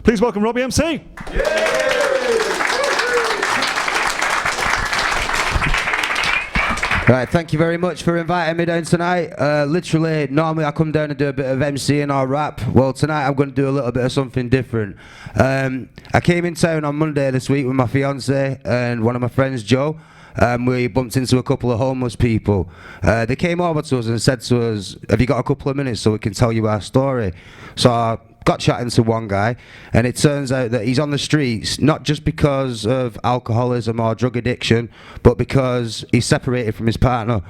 Please welcome Robbie MC. Right, thank you very much for inviting me down tonight. Literally, normally I come down and do a bit of MCing or rap. Well, tonight I'm going to do a little bit of something different. I came in town on Monday this week with my fiance and one of my friends, Joe. We bumped into a couple of homeless people. They came over to us and said to us, have you got a couple of minutes so we can tell you our story? So I got chatting to one guy, and it turns out that he's on the streets not just because of alcoholism or drug addiction, but because he's separated from his partner,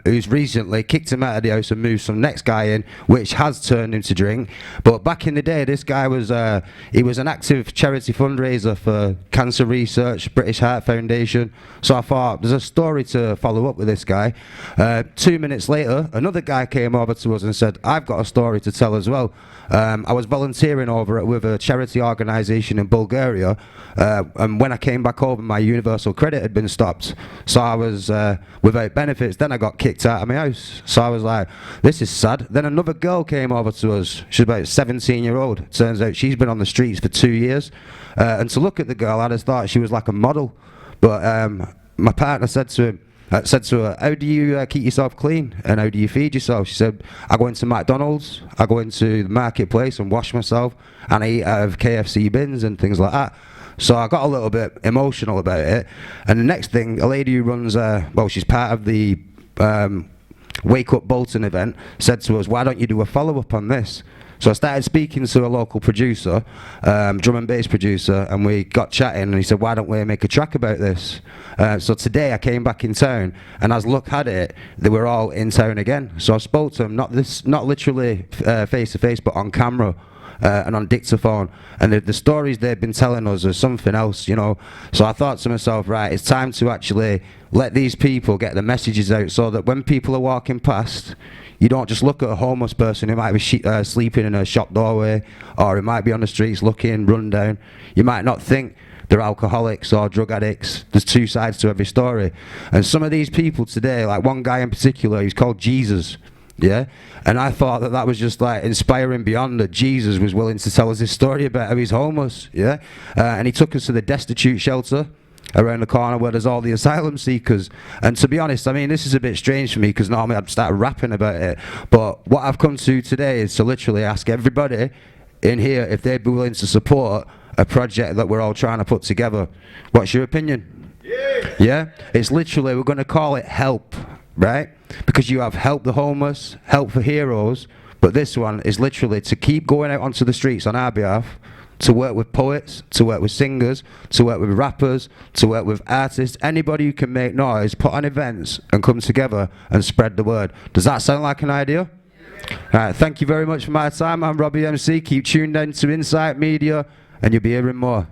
who's recently kicked him out of the house and moved some next guy in, which has turned him to drink. But back in the day, this guy was he was an active charity fundraiser for cancer research, British Heart Foundation. So I thought there's a story to follow up with this guy. 2 minutes later, another guy came over to us and said, I've got a story to tell as well. I was volunteering over with a charity organisation in Bulgaria, and when I came back over, my universal credit had been stopped, so I was without benefits. Then I got kicked out of my house, so I was like, this is sad. Then another girl came over to us. She's about 17-year-old. Turns out she's been on the streets for 2 years, and to look at the girl, I just thought she was like a model. But my partner said to her, how do you keep yourself clean and how do you feed yourself? She said, I go into McDonald's, I go into the marketplace and wash myself, and I eat out of KFC bins and things like that. So I got a little bit emotional about it. And the next thing, a lady who runs, well, she's part of the Wake Up Bolton event, said to us, why don't you do a follow-up on this? So I started speaking to a local producer, drum and bass producer, and we got chatting, and he said, why don't we make a track about this? So today I came back in town, and as luck had it, they were all in town again. So I spoke to them, not literally face to face, but on camera. And on dictaphone, and the stories they've been telling us are something else, you know. So I thought to myself, right, it's time to actually let these people get the messages out, so that when people are walking past, you don't just look at a homeless person who might be sleeping in a shop doorway, or who might be on the streets looking run down. You might not think they're alcoholics or drug addicts. There's two sides to every story. And some of these people today, like one guy in particular, he's called Jesus. Yeah, and I thought that was just like inspiring beyond that Jesus was willing to tell us this story about how he's homeless. Yeah, and he took us to the destitute shelter around the corner where there's all the asylum seekers. And to be honest, I mean, this is a bit strange for me because normally I'd start rapping about it, but what I've come to today is to literally ask everybody in here if they'd be willing to support a project that we're all trying to put together. What's your opinion? Yeah, it's literally, we're going to call it Help, right? Because you have Help the Homeless, Help for Heroes, but this one is literally to keep going out onto the streets on our behalf, to work with poets, to work with singers, to work with rappers, to work with artists, anybody who can make noise, put on events and come together and spread the word. Does that sound like an idea? Alright, thank you very much for my time. I'm Robbie MC. Keep tuned in to Insight Media and you'll be hearing more.